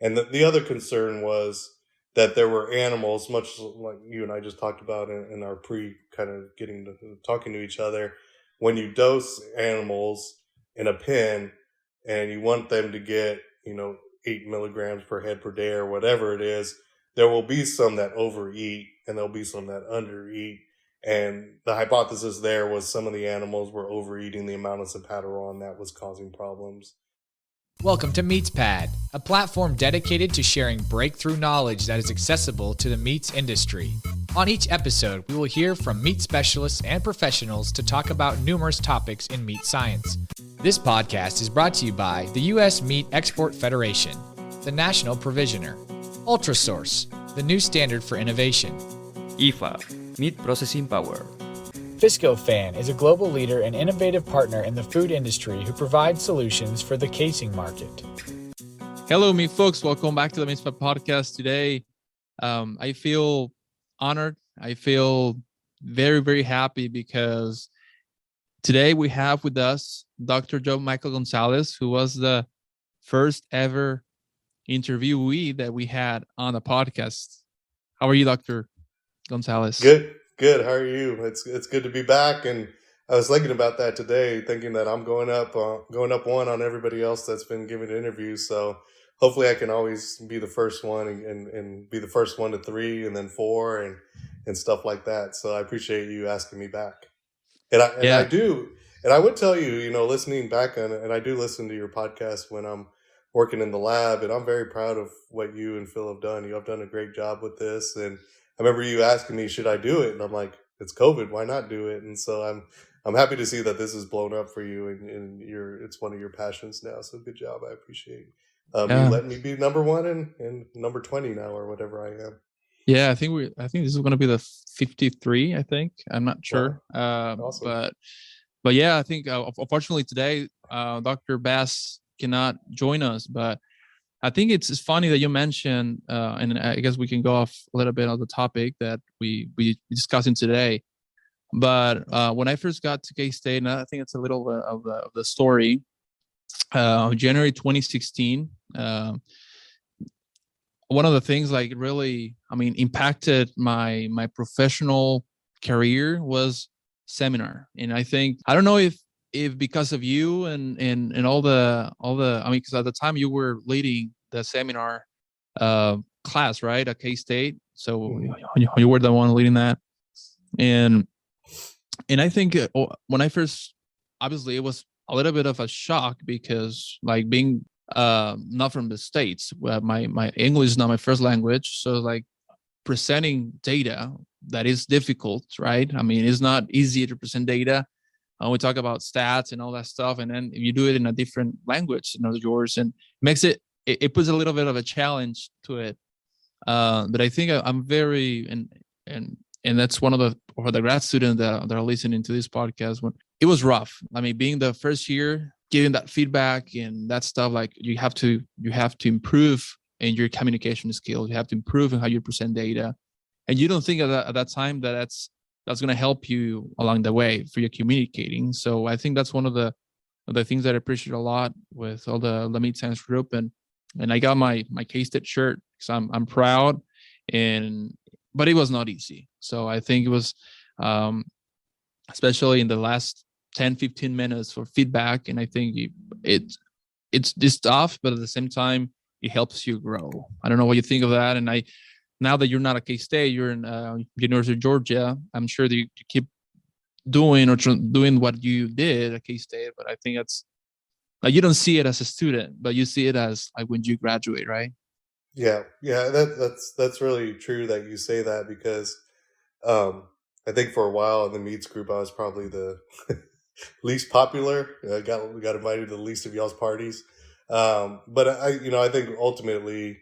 And the other concern was that there were animals, much like you and I just talked about in our pre kind of getting to talking to each other. When you dose animals in a pen and you want them to get, 8 milligrams per head per day or whatever it is, there will be some that overeat and there'll be some that undereat. And the hypothesis there was some of the animals were overeating the amount of sapataron that was causing problems. Welcome to MeatsPad, a platform dedicated to sharing breakthrough knowledge that is accessible to the meats industry. On each episode, we will hear from meat specialists and professionals to talk about numerous topics in meat science. This podcast is brought to you by the U.S. Meat Export Federation, the National Provisioner, Ultrasource, the new standard for innovation, IFA, Meat Processing Power. Viscofan is a global leader and innovative partner in the food industry who provides solutions for the casing market. Hello, meat folks. Welcome back to the MeatsPad podcast. Today, I feel honored. I feel very, very happy because today we have with us Dr. Joe Michael Gonzalez, who was the first ever interviewee that we had on the podcast. How are you, Dr. Gonzalez? Good. How are you? It's good to be back, and I was thinking about that today, thinking that I'm going up one on everybody else that's been giving interviews. So hopefully, I can always be the first one and be the first one to 3 and then 4 and stuff like that. So I appreciate you asking me back, I do, and I would tell you, listening back on it, and I do listen to your podcast when I'm working in the lab, and I'm very proud of what you and Phil have done. You have done a great job with this, and I remember you asking me, should I do it? And I'm like, it's COVID. Why not do it? And so I'm happy to see that this is blown up for you and it's one of your passions now. So good job. I appreciate you letting me be number 1 and number 20 now or whatever I am. Yeah, I think this is going to be the 53. I think I'm not sure. Wow. Awesome. But yeah, I think unfortunately today, Dr. Bass cannot join us, but I think it's funny that you mentioned, and I guess we can go off a little bit on the topic that we discussing today. But when I first got to K-State, and I think it's a little of the story, January 2016, one of the things really, impacted my professional career was seminar. And I don't know if because of you and all the because at the time you were leading the seminar class, right, at K-State. So you were the one leading that, and I think when I first, obviously it was a little bit of a shock because being not from the States, my English is not my first language, so presenting data that is difficult, right? It's not easy to present data. We talk about stats and all that stuff, and then you do it in a different language, yours, and makes it puts a little bit of a challenge to it. But I think I'm very and that's one of the grad students that are listening to this podcast. When it was rough, being the first year, giving that feedback and that stuff, you have to improve in your communication skills. You have to improve in how you present data, and you don't think at that time that's going to help you along the way for your communicating. So I think that's one of the things that I appreciate a lot with all the meat science group, and I got my K-State shirt because I'm proud, but it was not easy. So I think it was, especially in the last 10-15 minutes for feedback, and I think it's tough, but at the same time it helps you grow. I don't know what you think of that, and now that you're not at K-State, you're in University of Georgia. I'm sure that you keep doing what you did at K-State, but I think that's you don't see it as a student, but you see it as when you graduate, right? Yeah. That's really true that you say that, because I think for a while in the meats group, I was probably the least popular. I got invited to the least of y'all's parties, but I think ultimately,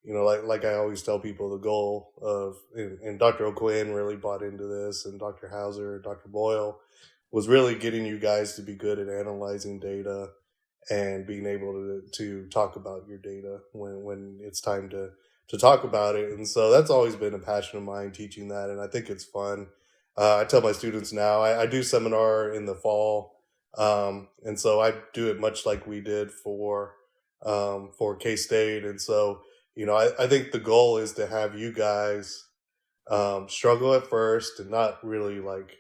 like I always tell people, the goal of, and Dr. O'Quinn really bought into this, and Dr. Hauser, Dr. Boyle, was really getting you guys to be good at analyzing data and being able to talk about your data when it's time to talk about it. And so that's always been a passion of mine, teaching that, and I think it's fun. I tell my students now, I do seminar in the fall, and so I do it much like we did for for K-State. And so, I think the goal is to have you guys struggle at first and not really like,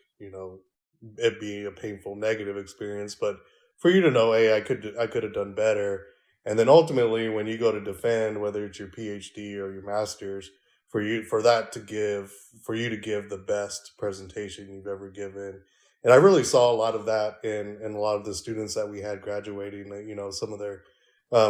it be a painful negative experience, but for you to know, hey, I could have done better. And then ultimately when you go to defend, whether it's your PhD or your master's, for you to give the best presentation you've ever given. And I really saw a lot of that in a lot of the students that we had graduating, some of their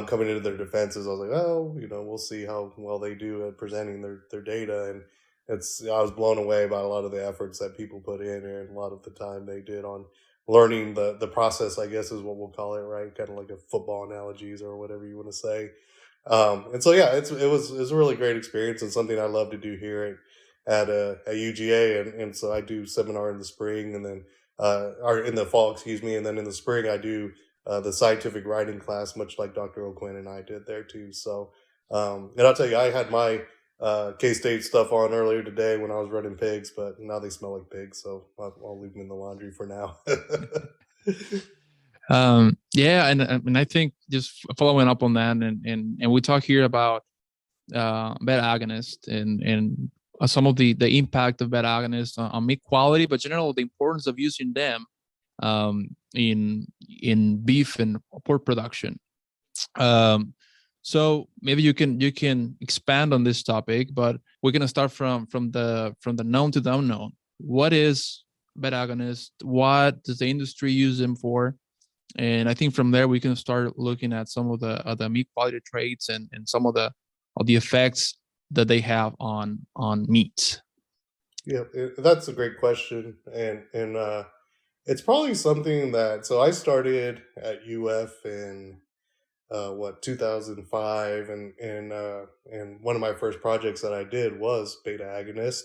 coming into their defenses. I was like, oh, we'll see how well they do at presenting their data. And I was blown away by a lot of the efforts that people put in and a lot of the time they did on learning the process, I guess is what we'll call it, right? Kind of like a football analogies or whatever you want to say. And so, yeah, it was a really great experience and something I love to do here at UGA. And so I do seminar in the spring and then, or in the fall, excuse me. And then in the spring, I do the scientific writing class, much like Dr. O'Quinn and I did there too. So, and I'll tell you, I had my K-State stuff on earlier today when I was running pigs, but now they smell like pigs, so I'll leave them in the laundry for now. Yeah, and I think just following up on that, and we talk here about beta agonists and some of the impact of beta agonists on meat quality, but generally the importance of using them in beef and pork production. So maybe you can expand on this topic, but we're gonna start from the known to the unknown. What is beta agonist? What does the industry use them for? And I think from there we can start looking at some of the meat quality traits and some of the effects that they have on meat. Yeah, that's a great question, and it's probably something that. So I started at UF in 2005, and one of my first projects that I did was beta agonist.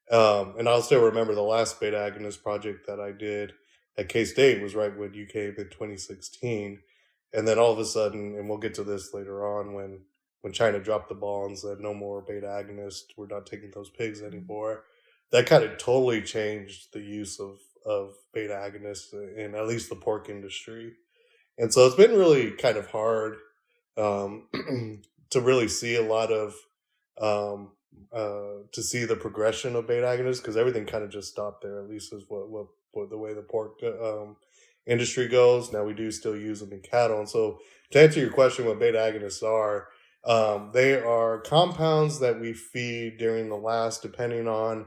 And I'll still remember the last beta agonist project that I did at K-State was right when you came in 2016. And then all of a sudden, and we'll get to this later on, when China dropped the ball and said no more beta agonist, we're not taking those pigs anymore. That kind of totally changed the use of beta agonists in at least the pork industry. And so it's been really kind of hard to really see a lot of to see the progression of beta agonists, because everything kind of just stopped there. At least is what the way the pork industry goes. Now we do still use them in cattle, and so to answer your question, what beta agonists are, they are compounds that we feed during the last, depending on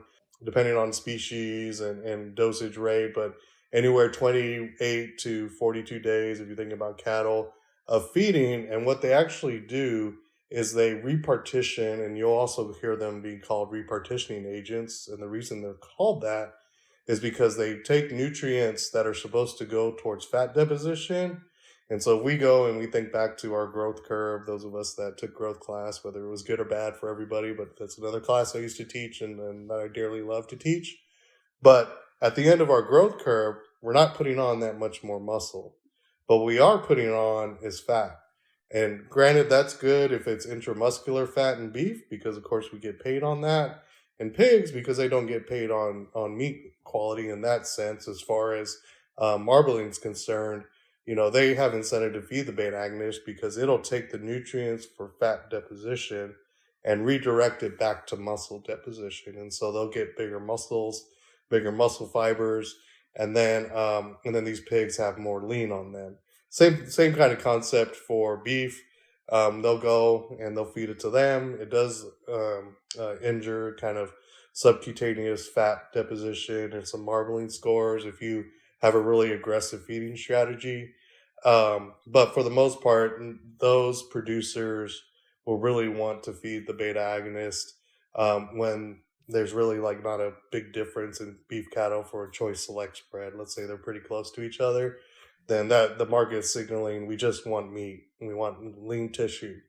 species and dosage rate, but anywhere 28 to 42 days, if you think about cattle, of feeding. And what they actually do is they repartition, and you'll also hear them being called repartitioning agents. And the reason they're called that is because they take nutrients that are supposed to go towards fat deposition. And so if we go and we think back to our growth curve, those of us that took growth class, whether it was good or bad for everybody, but that's another class I used to teach and that I dearly love to teach. But at the end of our growth curve, we're not putting on that much more muscle. But what we are putting on is fat. And granted, that's good if it's intramuscular fat in beef, because of course we get paid on that. And pigs, because they don't get paid on meat quality in that sense. As far as marbling's concerned, they have incentive to feed the beta agonist because it'll take the nutrients for fat deposition and redirect it back to muscle deposition. And so they'll get bigger muscles, bigger muscle fibers, and then these pigs have more lean on them. Same kind of concept for beef. They'll go and they'll feed it to them. It does injure kind of subcutaneous fat deposition and some marbling scores if you have a really aggressive feeding strategy. But for the most part, those producers will really want to feed the beta agonist when there's really like not a big difference in beef cattle for a choice select spread. Let's say they're pretty close to each other. Then that the market is signaling we just want meat and we want lean tissue.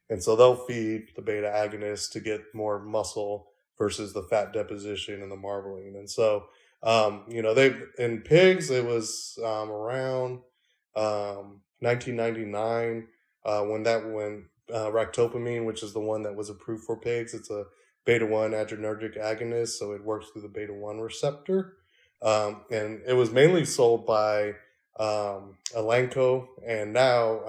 And so they'll feed the beta agonist to get more muscle versus the fat deposition and the marbling. And so, they in pigs, it was around 1999 when ractopamine, which is the one that was approved for pigs, it's a beta-1 adrenergic agonist, so it works through the beta-1 receptor. And it was mainly sold by Elanco, and now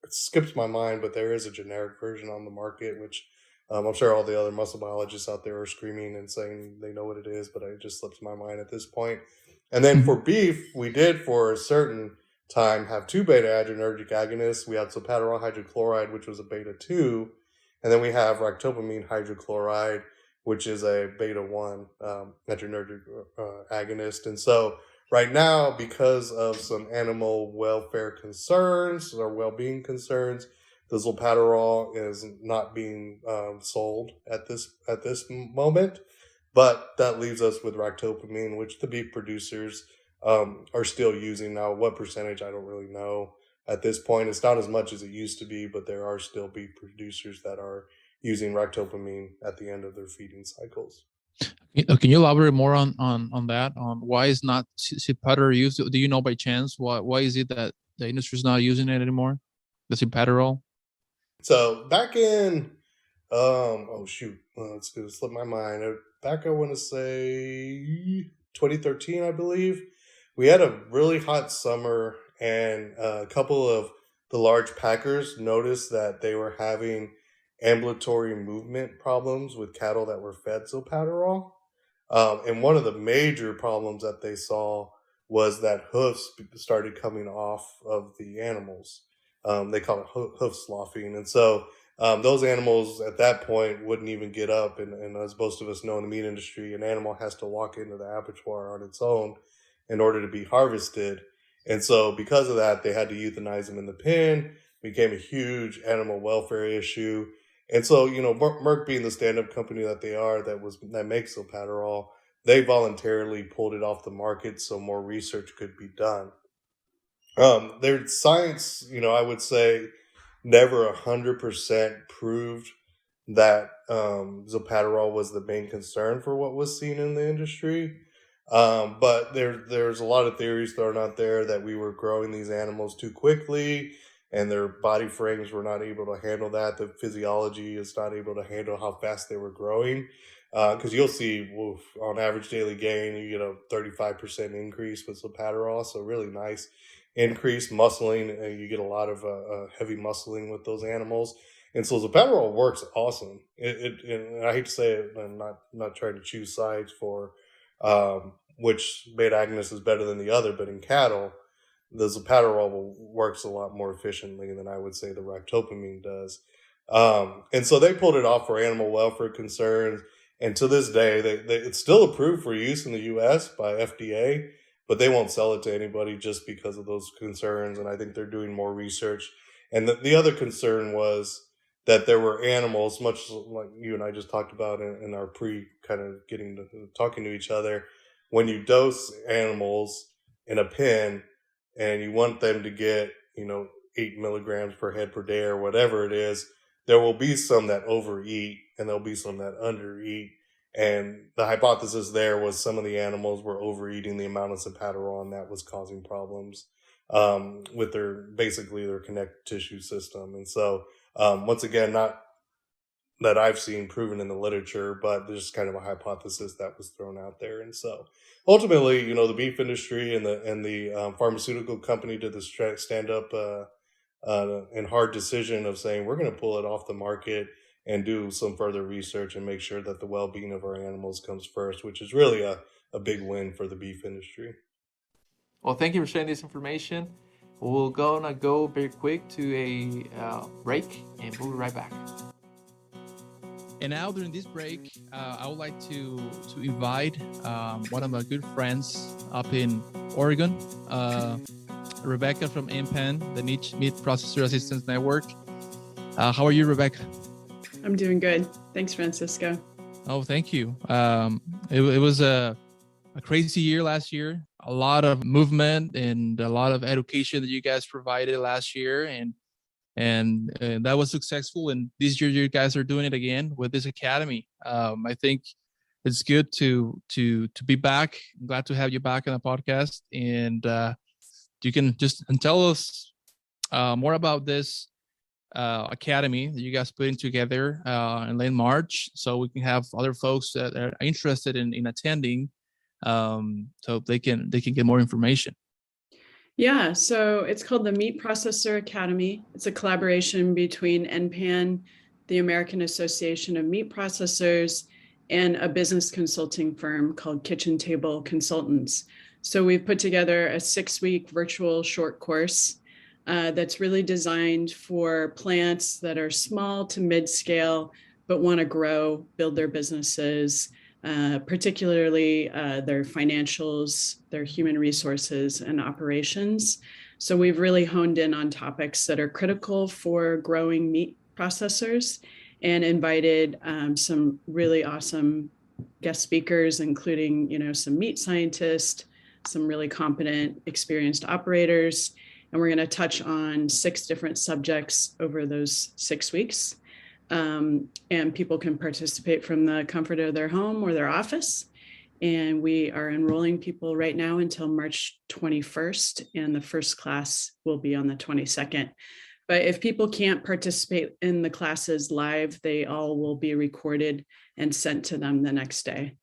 it skips my mind, but there is a generic version on the market, which I'm sure all the other muscle biologists out there are screaming and saying they know what it is, but it just slips my mind at this point. And then for beef, we did for a certain time have two beta adrenergic agonists. We had sapatoral hydrochloride, which was a beta 2, and then we have ractopamine hydrochloride, which is a beta 1 adrenergic agonist. And so right now, because of some animal welfare concerns or well-being concerns, the zolpadorol is not being sold at this moment. But that leaves us with ractopamine, which the beef producers are still using now. What percentage, I don't really know at this point. It's not as much as it used to be, but there are still beef producers that are using ractopamine at the end of their feeding cycles. Can you elaborate more on that? On why is not sapatoral used? Do you know by chance why is it that the industry is not using it anymore? The sapatoral. So back in it's gonna slip my mind. Back I want to say 2013, I believe. We had a really hot summer, and a couple of the large packers noticed that they were having ambulatory movement problems with cattle that were fed zolpadorol. And one of the major problems that they saw was that hoofs started coming off of the animals. They call it hoof sloughing. And so those animals at that point wouldn't even get up. And as most of us know in the meat industry, an animal has to walk into the abattoir on its own in order to be harvested. And so because of that, they had to euthanize them in the pen. It became a huge animal welfare issue. And so, Merck being the stand-up company that they are, that makes zolpadorol, they voluntarily pulled it off the market so more research could be done. Their science, I would say, never 100% proved that zolpadorol was the main concern for what was seen in the industry. But there's a lot of theories thrown out there that we were growing these animals too quickly, and their body frames were not able to handle that. The physiology is not able to handle how fast they were growing. Because you'll see, on average daily gain, you get a 35% increase with zolpadorol, so really nice increase. Muscling, you get a lot of heavy muscling with those animals. And so zolpadorol works awesome. And I hate to say it, I'm not trying to choose sides for which beta agonist is better than the other, but in cattle, the zolpadorol works a lot more efficiently than I would say the ractopamine does. And so they pulled it off for animal welfare concerns. And to this day, it's still approved for use in the U.S. by FDA, but they won't sell it to anybody just because of those concerns. And I think they're doing more research. And the other concern was that there were animals, much like you and I just talked about in our kind of talking to each other. When you dose animals in a pen and you want them to get, 8 milligrams per head per day or whatever it is, there will be some that overeat and there'll be some that undereat. And the hypothesis there was some of the animals were overeating the amount of sapatoral, and that was causing problems with their connective tissue system. And so, once again, not that I've seen proven in the literature, but there's kind of a hypothesis that was thrown out there. And so ultimately, the beef industry and the pharmaceutical company did the stand up and hard decision of saying, we're going to pull it off the market and do some further research and make sure that the well-being of our animals comes first, which is really a big win for the beef industry. Well, thank you for sharing this information. We're gonna go very quick to a break, and we'll be right back. And now during this break, I would like to invite one of my good friends up in Oregon, Rebecca from MPAN, the Niche Meat Processor Assistance Network. How are you, Rebecca? I'm doing good. Thanks, Francisco. Oh, thank you. It was a crazy year last year. A lot of movement and a lot of education that you guys provided last year, and that was successful. And this year, you guys are doing it again with this academy. I think it's good to be back. I'm glad to have you back on the podcast, and you can just tell us more about this academy that you guys putting together in late March, so we can have other folks that are interested in attending, so they can get more information. Yeah, so it's called the Meat Processor Academy. It's a collaboration between NPAN, the American Association of Meat Processors, and a business consulting firm called Kitchen Table Consultants. So we've put together a 6-week virtual short course that's really designed for plants that are small to mid-scale, but want to grow, build their businesses, particularly their financials, their human resources, and operations. So we've really honed in on topics that are critical for growing meat processors and invited some really awesome guest speakers, including, some meat scientists, some really competent, experienced operators. And we're going to touch on 6 different subjects over those 6 weeks. And people can participate from the comfort of their home or their office. And we are enrolling people right now until March 21st, and the first class will be on the 22nd. But if people can't participate in the classes live, they all will be recorded and sent to them the next day.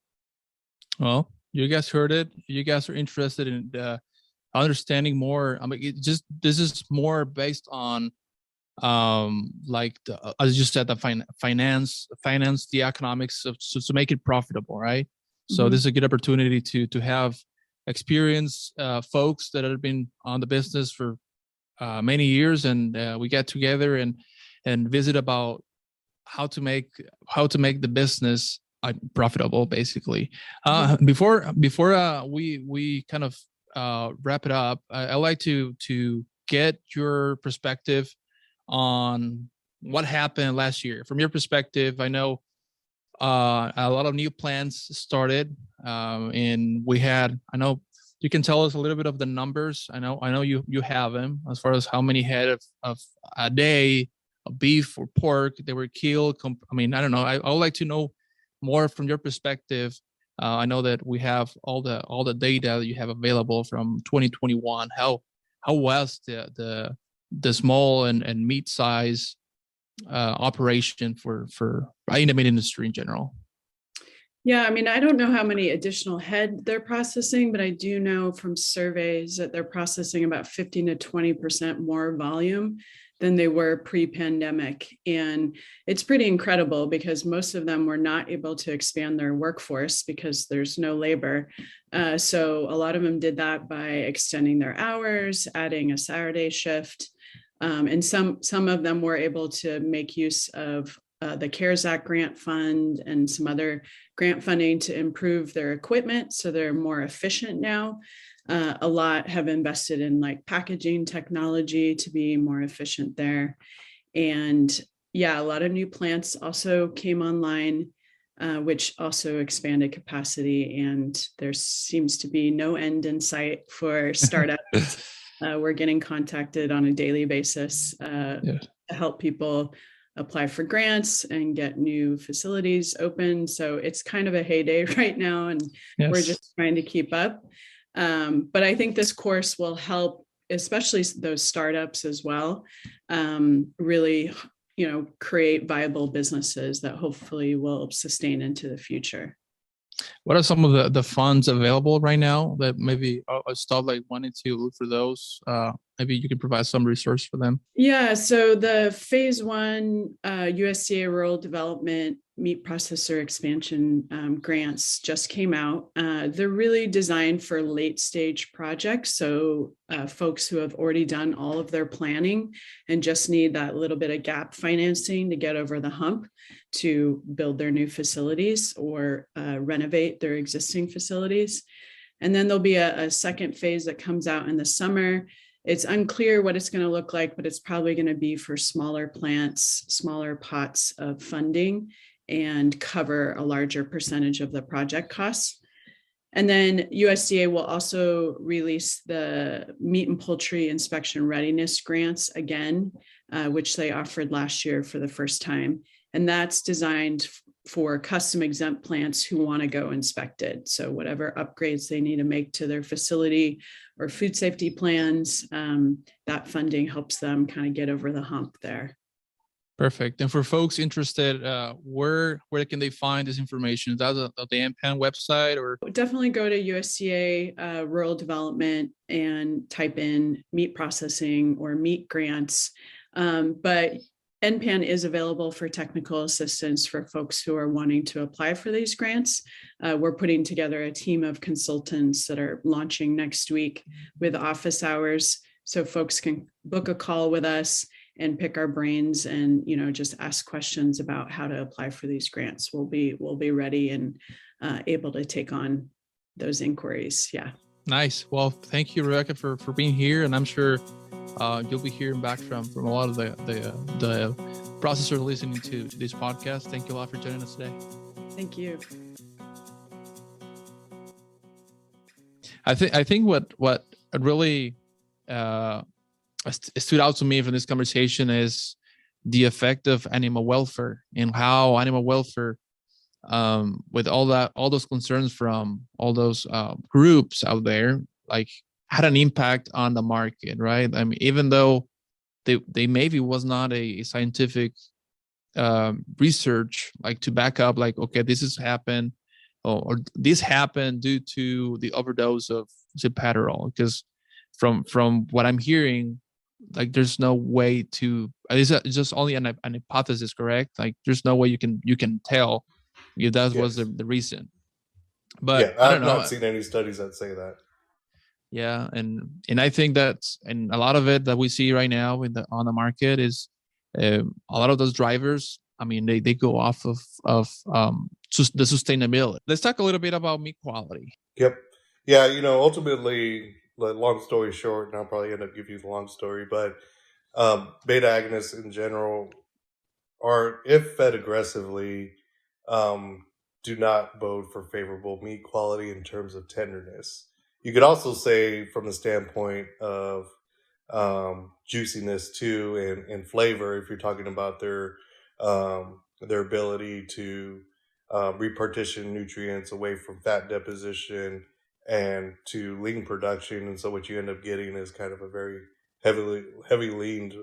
Well, you guys heard it. You guys are interested in understanding more. I mean, this is more based on like as you said, the finance, the economics of, so to make it profitable, right? So this is a good opportunity to have experienced folks that have been on the business for many years, and we get together and visit about how to make the business profitable, basically. Before we kind of wrap it up, I like to get your perspective on what happened last year. From your perspective, I know a lot of new plants started, and we had, I know you can tell us a little bit of the numbers. I know you have them as far as how many head of a day of beef or pork they were killed. I mean, I don't know. I would like to know more from your perspective. I know that we have all the data that you have available from 2021. How was the small and mid size operation for in the meat industry in general? Yeah, I mean, I don't know how many additional head they're processing, but I do know from surveys that they're processing about 15 to 20% more volume than they were pre-pandemic. And it's pretty incredible because most of them were not able to expand their workforce because there's no labor. So a lot of them did that by extending their hours, adding a Saturday shift. And some of them were able to make use of the CARES Act grant fund and some other grant funding to improve their equipment, so they're more efficient now. A lot have invested in like packaging technology to be more efficient there. And yeah, a lot of new plants also came online, which also expanded capacity. And there seems to be no end in sight for startups. We're getting contacted on a daily basis to help people apply for grants and get new facilities open. So it's kind of a heyday right now, and we're just trying to keep up. But I think this course will help, especially those startups as well, really, create viable businesses that hopefully will sustain into the future. What are some of the funds available right now that maybe I start like wanting to look for those? Maybe you could provide some resource for them. Yeah, so the phase 1 USDA Rural Development Meat Processor Expansion grants just came out. They're really designed for late stage projects. So folks who have already done all of their planning and just need that little bit of gap financing to get over the hump to build their new facilities or renovate their existing facilities. And then there'll be a second phase that comes out in the summer. It's unclear what it's going to look like, but it's probably going to be for smaller plants, smaller pots of funding, and cover a larger percentage of the project costs. And then USDA will also release the meat and poultry inspection readiness grants again, which they offered last year for the first time. And that's designed for custom exempt plants who want to go inspected. So whatever upgrades they need to make to their facility or food safety plans, that funding helps them kind of get over the hump there. Perfect. And for folks interested, where can they find this information? Is that the MPAN website or? Definitely go to USDA Rural Development and type in meat processing or meat grants. But NPAN is available for technical assistance for folks who are wanting to apply for these grants. We're putting together a team of consultants that are launching next week with office hours, so folks can book a call with us and pick our brains and just ask questions about how to apply for these grants. We'll be ready and able to take on those inquiries. Yeah. Nice. Well, thank you, Rebecca, for being here, and I'm sure you'll be hearing back from a lot of the processors listening to this podcast. Thank you a lot for joining us today. Thank you. I think what really stood out to me from this conversation is the effect of animal welfare and how animal welfare, with all those concerns from all those groups out there, like had an impact on the market, right? I mean, even though they maybe was not a scientific research like to back up, like, okay, this has happened, or this happened due to the overdose of Zipaterol, because from what I'm hearing, like there's no way to, it's just only an hypothesis, correct? Like there's no way you can tell if that was the reason. But yeah, I don't know. I've not seen any studies that say that. Yeah, and I think that's, and a lot of it that we see right now on the market is a lot of those drivers. I mean, they go off of the sustainability. Let's talk a little bit about meat quality. Yep. Yeah, ultimately, long story short, and I'll probably end up giving you the long story, but beta agonists in general are, if fed aggressively, do not bode for favorable meat quality in terms of tenderness. You could also say from the standpoint of juiciness too, and flavor, if you're talking about their ability to repartition nutrients away from fat deposition and to lean production. And so what you end up getting is kind of a very heavy leaned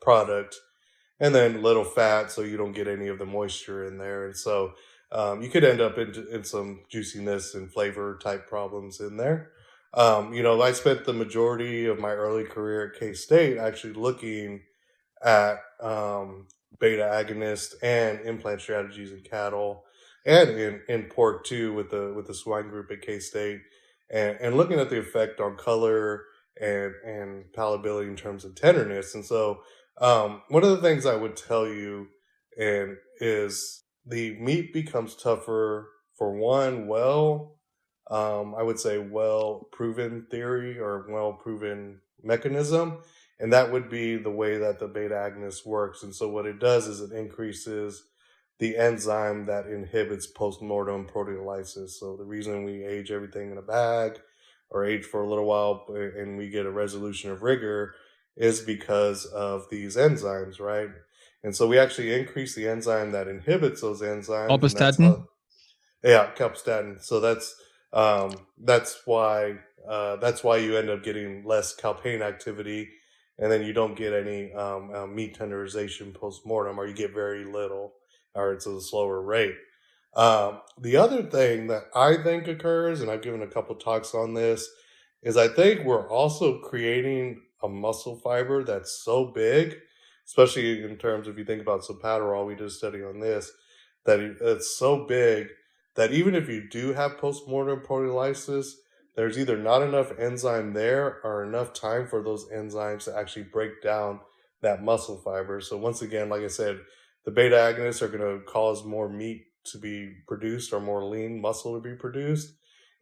product, and then little fat, so you don't get any of the moisture in there. And so you could end up in some juiciness and flavor type problems in there. I spent the majority of my early career at K-State actually looking at beta agonist and implant strategies in cattle and in pork too, with the swine group at K-State, and looking at the effect on color and palatability in terms of tenderness. And so one of the things I would tell you is the meat becomes tougher for one, I would say well-proven theory or well-proven mechanism, and that would be the way that the beta agonist works. And so what it does is it increases the enzyme that inhibits postmortem proteolysis. So the reason we age everything in a bag or age for a little while and we get a resolution of rigor is because of these enzymes, right? And so we actually increase the enzyme that inhibits those enzymes. Alpistatin? Calpistatin. So that's why you end up getting less calpain activity, and then you don't get any meat tenderization post-mortem, or you get very little, or it's a slower rate. The other thing that I think occurs, and I've given a couple talks on this, is I think we're also creating a muscle fiber that's so big, especially in terms of, if you think about Zipaterol, we did a study on this, that it's so big that even if you do have postmortem proteolysis, there's either not enough enzyme there or enough time for those enzymes to actually break down that muscle fiber. So once again, like I said, the beta agonists are going to cause more meat to be produced or more lean muscle to be produced.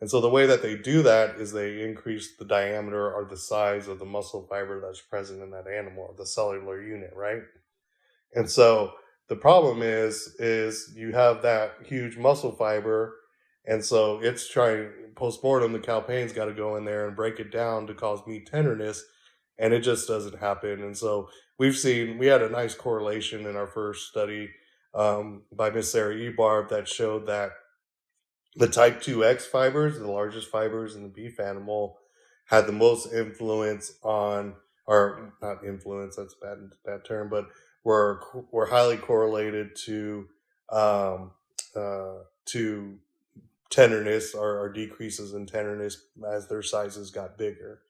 And so the way that they do that is they increase the diameter or the size of the muscle fiber that's present in that animal, the cellular unit, right? And so the problem is you have that huge muscle fiber, and so it's trying, post-mortem, the calpain's got to go in there and break it down to cause meat tenderness, and it just doesn't happen. And so we had a nice correlation in our first study by Miss Sarah Ebarb that showed that the type 2X fibers, the largest fibers in the beef animal, had the most influence on, or not influence, that's a bad term, but were highly correlated um, to tenderness or decreases in tenderness as their sizes got bigger.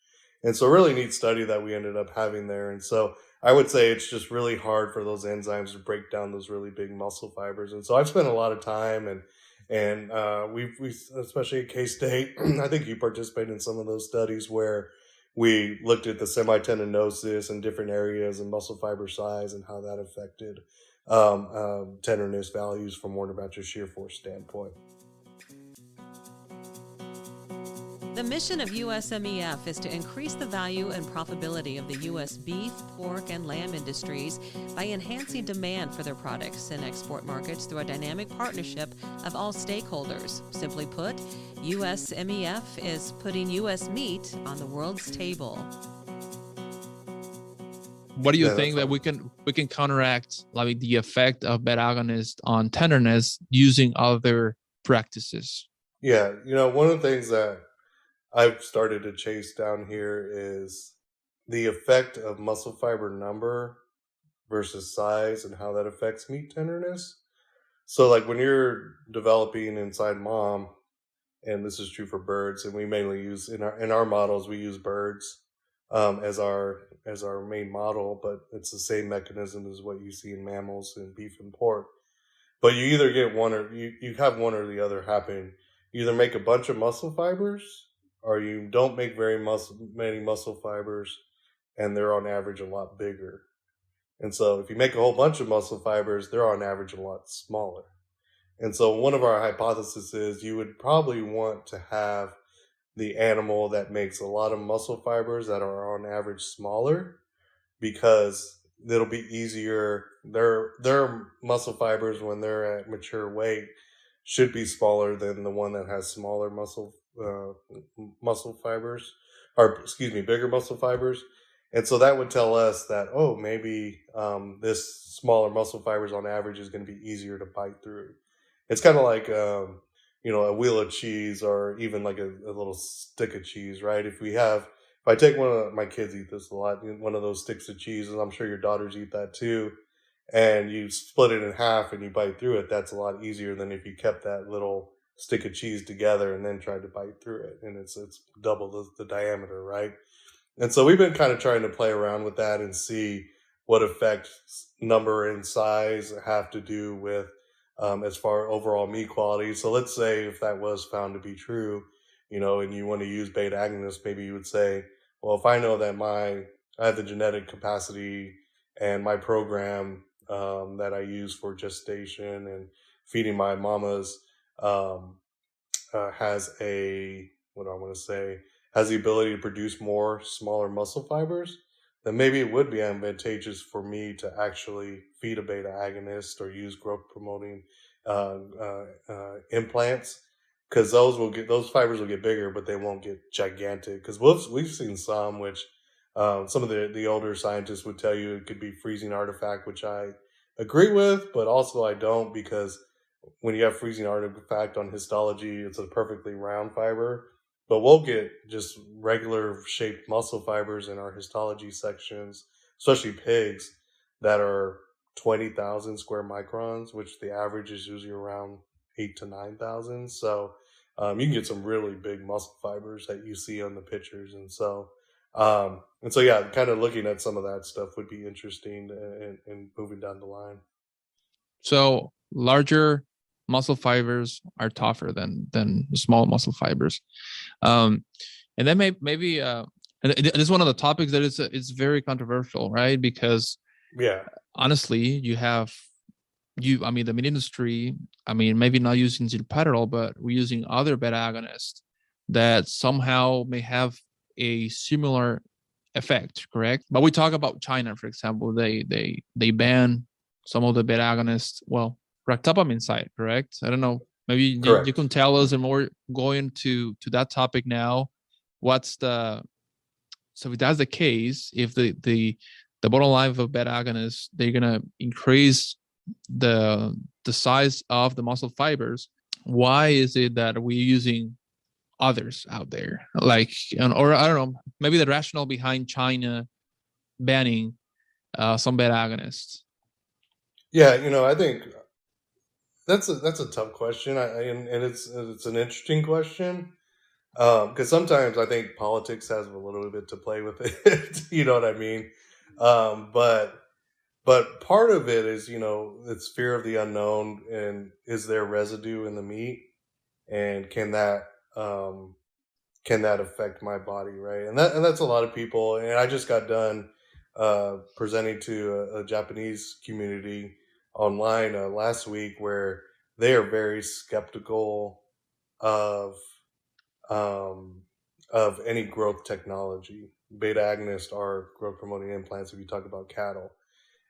And so really neat study that we ended up having there. And so I would say it's just really hard for those enzymes to break down those really big muscle fibers. And so I've spent a lot of time and we especially at K-State, I think you participated in some of those studies where we looked at the semitendinosis in different areas and muscle fiber size and how that affected tenderness values from more about your shear force standpoint. The mission of USMEF is to increase the value and profitability of the U.S. beef, pork, and lamb industries by enhancing demand for their products in export markets through a dynamic partnership of all stakeholders. Simply put, USMEF is putting U.S. meat on the world's table. What do you think that we can counteract like the effect of beta agonist on tenderness using other practices? Yeah, one of the things that I've started to chase down here is the effect of muscle fiber number versus size and how that affects meat tenderness. So like when you're developing inside mom, and this is true for birds, and we mainly use in our models, we use birds as our main model, but it's the same mechanism as what you see in mammals and beef and pork. But you either get one or you have one or the other happen. You either make a bunch of muscle fibers or you don't make many muscle fibers, and they're on average a lot bigger. And so if you make a whole bunch of muscle fibers, they're on average a lot smaller. And so one of our hypotheses is you would probably want to have the animal that makes a lot of muscle fibers that are on average smaller, because it'll be easier. Their muscle fibers when they're at mature weight should be smaller than the one that has smaller muscle fibers, bigger muscle fibers. And so that would tell us that, maybe this smaller muscle fibers on average is going to be easier to bite through. It's kind of like, a wheel of cheese or even like a little stick of cheese, right? If I take one of my kids eat this a lot, one of those sticks of cheese, and I'm sure your daughters eat that too, and you split it in half and you bite through it, that's a lot easier than if you kept that little stick of cheese together and then tried to bite through it. And it's double the diameter, right? And so we've been kind of trying to play around with that and see what effect number and size have to do with as far overall meat quality. So let's say if that was found to be true, and you want to use beta agonists, maybe you would say, well, if I know that I have the genetic capacity and my program that I use for gestation and feeding my mamas has the ability to produce more smaller muscle fibers, then maybe it would be advantageous for me to actually feed a beta agonist or use growth promoting implants, because those fibers will get bigger, but they won't get gigantic. Because we've seen some which some of the older scientists would tell you it could be freezing artifact, which I agree with, but also I don't, because when you have freezing artifact on histology, it's a perfectly round fiber. But we'll get just regular shaped muscle fibers in our histology sections, especially pigs, that are 20,000 square microns, which the average is usually around 8,000 to 9,000. So you can get some really big muscle fibers that you see on the pictures. And so yeah, kind of looking at some of that stuff would be interesting in moving down the line. So larger muscle fibers are tougher than small muscle fibers. And then maybe and it is one of the topics that it's very controversial, right? Because honestly, the meat industry, maybe not using zilpaterol, but we're using other beta agonists that somehow may have a similar effect, correct? But we talk about China, for example, they ban some of the beta agonists. Well, ractopamine side, correct? I don't know. Maybe you can tell us, and more going to that topic now. So if that's the case, if the bottom line of beta agonists, they're gonna increase the size of the muscle fibers, why is it that we're using others out there? Or I don't know, maybe the rationale behind China banning some beta agonists. Yeah, I think that's a tough question. And it's an interesting question. Because sometimes I think politics has a little bit to play with it. You know what I mean? But part of it is, it's fear of the unknown, and is there residue in the meat, and um, can that affect my body, right? And that's a lot of people. And I just got done presenting to a Japanese community online last week, where they are very skeptical of um, any growth technology. Beta agonists are growth promoting implants if you talk about cattle.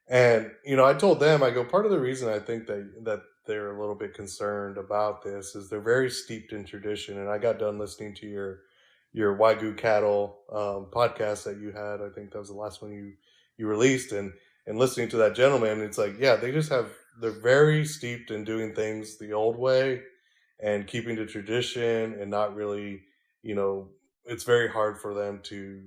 And I told them, I go, part of the reason I think that they're a little bit concerned about this is they're very steeped in tradition. And I got done listening to your Wagyu cattle podcast that you had. I think that was the last one you released, and listening to that gentleman, it's like, yeah, they're very steeped in doing things the old way and keeping the tradition, and not really, it's very hard for them to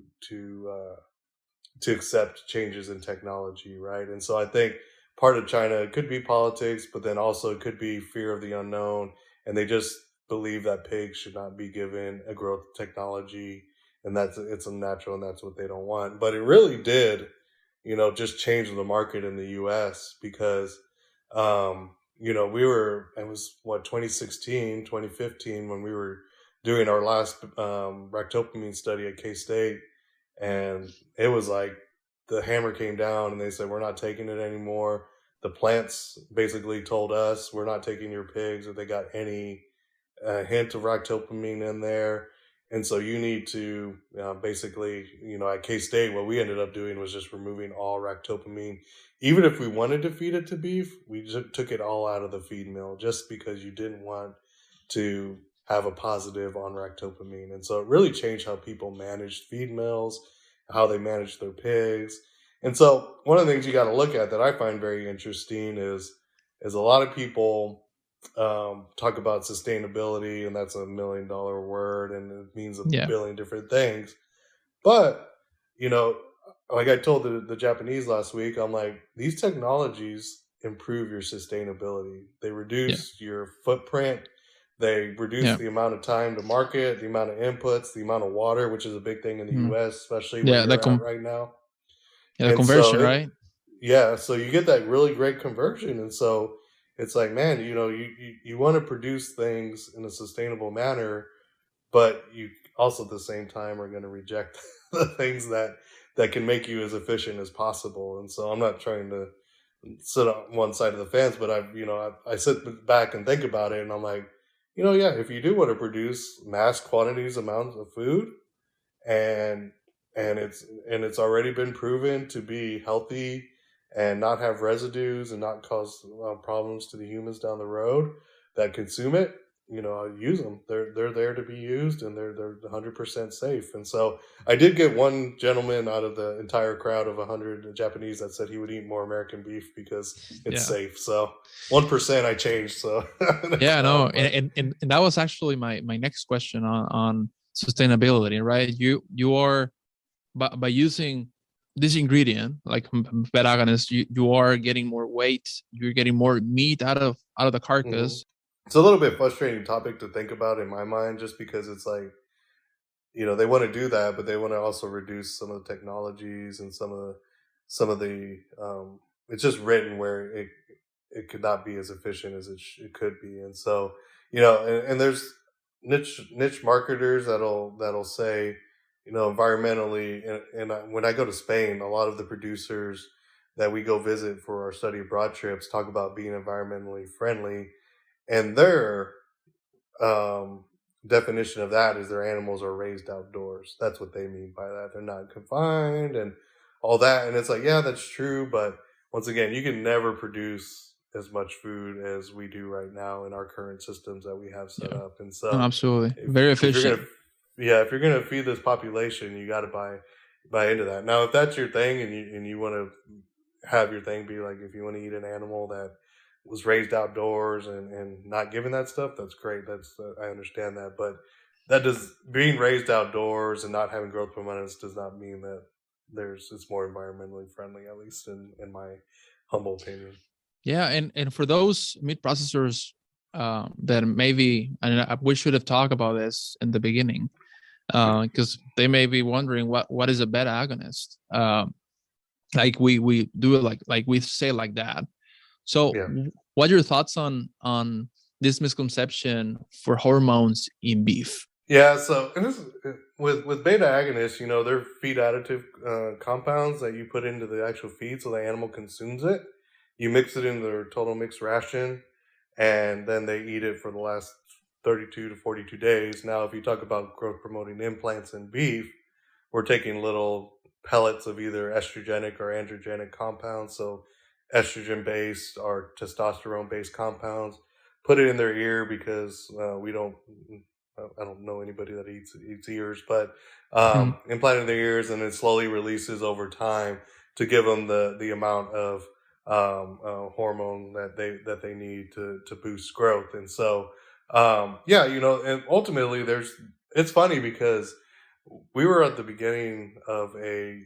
accept changes in technology, right? And so I think part of China could be politics, but then also it could be fear of the unknown, and they just believe that pigs should not be given a growth technology, and it's unnatural, and that's what they don't want. But it really did, just change the market in the U.S. because, it was what, 2016, 2015 when we were doing our last ractopamine study at K State, and it was like the hammer came down, and they said, we're not taking it anymore. The plants basically told us, we're not taking your pigs if they got any hint of ractopamine in there. And so you need to basically, at K State, what we ended up doing was just removing all ractopamine. Even if we wanted to feed it to beef, we just took it all out of the feed mill, just because you didn't want to have a positive on ractopamine. And so it really changed how people managed feed mills, how they manage their pigs. And so one of the things you got to look at that I find very interesting is a lot of people talk about sustainability, and that's $1 million word, and it means a Yeah. billion different things. But you know, like I told the Japanese last week, I'm like, these technologies improve your sustainability. They Yeah. reduce your footprint. They reduce Yeah. the amount of time to market, the amount of inputs, the amount of water, which is a big thing in the Mhm. U.S., especially where Yeah. you're at right now. The And so conversion, right? yeah, so you get that really great conversion. And so it's like, man, you want to produce things in a sustainable manner, but you also at the same time are going to reject the things that can make you as efficient as possible. And so I'm not trying to sit on one side of the fence, but I sit back and think about it, and I'm like, yeah, if you do want to produce mass quantities amounts of food, and it's already been proven to be healthy and not have residues and not cause problems to the humans down the road that consume it, I'll use them. They're there to be used, and they're 100% safe. And so I did get one gentleman out of the entire crowd of 100 Japanese that said he would eat more American beef because it's Yeah. safe. So 1% I changed. So Yeah, no, but and that was actually my next question on sustainability, right? You are by using this ingredient like beta-agonist, you are getting more weight, you're getting more meat out of the mhm. carcass. It's a little bit frustrating topic to think about in my mind, just because it's like, they want to do that, but they want to also reduce some of the technologies and some of the it's just written where it could not be as efficient as it could be. And so, and there's niche marketers that'll say, environmentally, when I go to Spain, a lot of the producers that we go visit for our study abroad trips talk about being environmentally friendly, and their um, definition of that is their animals are raised outdoors. That's what they mean by that. They're not confined and all that. And it's like, yeah, that's true. But once again, you can never produce as much food as we do right now in our current systems that we have set Yeah, up. And no, so absolutely, if very if you're efficient. gonna yeah, if you're gonna feed this population, you got to buy into that. Now, if that's your thing, and you want to have your thing be like, if you want to eat an animal that was raised outdoors and not given that stuff, that's great. That's I understand that. But that does being raised outdoors and not having growth hormones does not mean that it's more environmentally friendly, at least in my humble opinion. Yeah, and for those meat processors that maybe, and we should have talked about this in the beginning, because they may be wondering what is a beta agonist. Like we do it like we say like that. So, Yeah. what are your thoughts on this misconception for hormones in beef? Yeah, so and this with beta agonists, they're feed additive compounds that you put into the actual feed, so the animal consumes it. You mix it in their total mixed ration, and then they eat it for the last 32 to 42 days. Now, if you talk about growth promoting implants in beef, we're taking little pellets of either estrogenic or androgenic compounds, so estrogen based or testosterone based compounds. Put it in their ear because I don't know anybody that eats ears, but Mhm. implant in their ears, and it slowly releases over time to give them the amount of hormone that they need to boost growth. And so yeah, and ultimately it's funny because we were at the beginning of a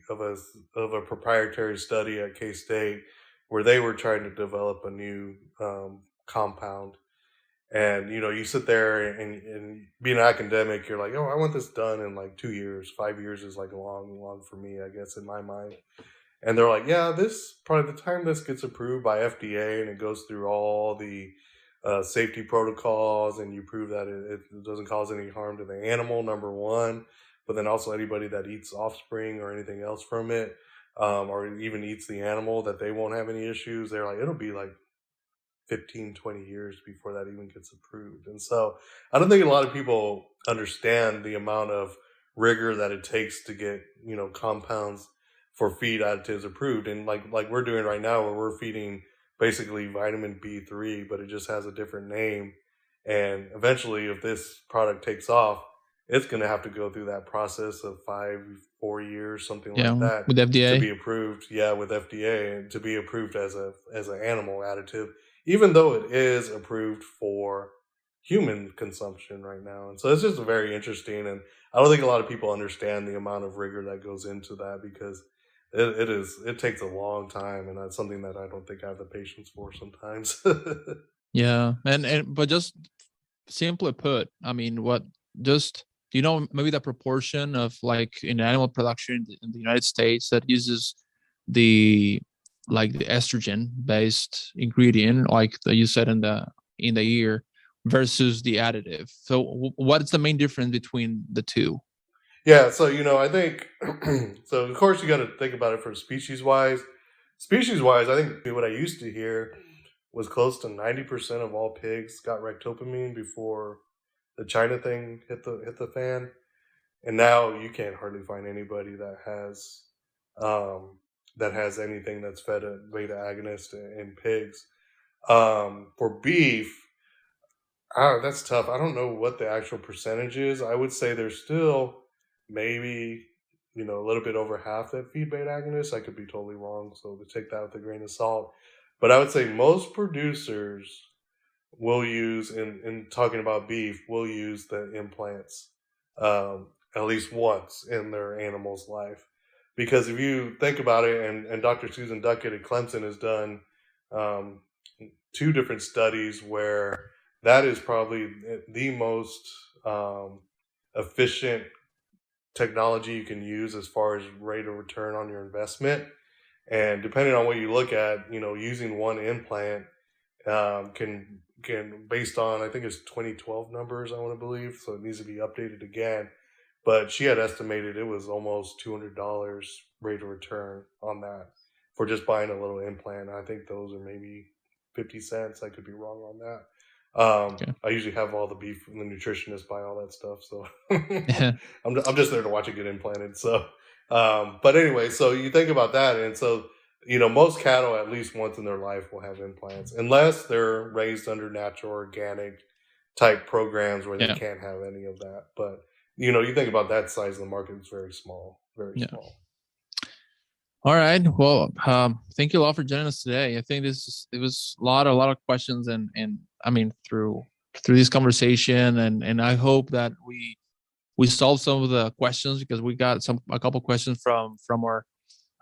proprietary study at K State where they were trying to develop a new compound. And you sit there and being an academic, you're like, oh, I want this done in like 2 years. 5 years is like long for me, I guess, in my mind. And they're like, yeah, this probably the time this gets approved by FDA and it goes through all the safety protocols, and you prove that it doesn't cause any harm to the animal, number one, but then also anybody that eats offspring or anything else from it, or even eats the animal, that they won't have any issues. They're like, it'll be like 15, 20 years before that even gets approved. And so I don't think a lot of people understand the amount of rigor that it takes to get, compounds for feed additives approved. And like we're doing right now, where we're feeding basically vitamin B3, but it just has a different name. And eventually, if this product takes off, it's going to have to go through that process of 4 years, something Yeah, like that, with to FDA. be approved. Yeah, with FDA, and to be approved as an animal additive, even though it is approved for human consumption right now. And so it's just very interesting. And I don't think a lot of people understand the amount of rigor that goes into that, because it takes a long time. And that's something that I don't think I have the patience for sometimes. Yeah, and but just simply put, I mean, what just maybe the proportion of like in animal production in the United States that uses the the estrogen based ingredient, like you said in the ear, versus the additive. So what's the main difference between the two? Yeah, so I think so. Of course, you got to think about it from species wise. Species wise, I think what I used to hear was close to 90% of all pigs got rectopamine before the China thing hit the fan, and now you can't hardly find anybody that has anything that's fed a beta agonist in pigs. For beef, that's tough. I don't know what the actual percentage is. I would say there's still maybe, a little bit over half that feed beta agonists. I could be totally wrong, so to take that with a grain of salt. But I would say most producers will use, in talking about beef, will use the implants at least once in their animal's life. Because if you think about it, and Dr. Susan Duckett at Clemson has done um, two different studies where that is probably the most efficient technology you can use as far as rate of return on your investment. And depending on what you look at, using one implant can, based on, I think it's 2012 numbers, I want to believe, so it needs to be updated again. But she had estimated it was almost $200 rate of return on that for just buying a little implant. I think those are maybe 50 cents. I could be wrong on that. Okay. I usually have all the beef and the nutritionist buy all that stuff, so Yeah. I'm just there to watch it get implanted. So, but anyway, so you think about that, and so most cattle at least once in their life will have implants, unless they're raised under natural organic type programs where they Yeah. can't have any of that. But you think about that size of the market, it's very small, very Yeah. small. All right. Well, thank you all for joining us today. I think it was a lot of questions, and I mean through this conversation, and I hope that we solved some of the questions, because we got a couple questions from our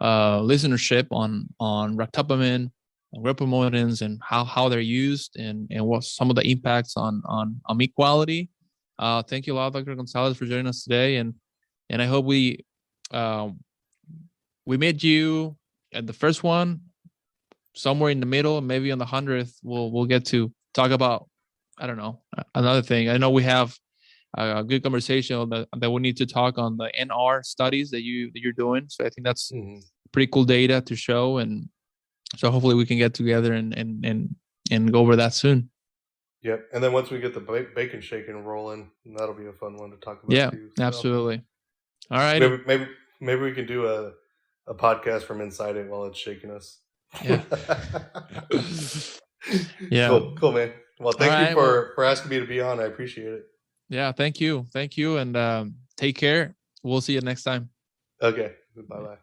listenership on ractopamine, growth promotants and how they're used and what some of the impacts on meat quality. Thank you a lot, Dr. Gonzalez, for joining us today, and I hope we made you at the first one, somewhere in the middle, maybe on the 100th, we'll get to talk about, I don't know, another thing. I know we have a good conversation that we need to talk on the NR studies that you're doing. So I think that's pretty cool data to show, and so hopefully we can get together and go over that soon. Yep. And then once we get the bacon shaking rolling, that'll be a fun one to talk about too. So. Absolutely. All right. Maybe we can do a podcast from inside it while it's shaking us. Yeah. Yeah. Cool, man. Well, thank you for asking me to be on. I appreciate it. Yeah, thank you, and take care. We'll see you next time. Okay. Bye.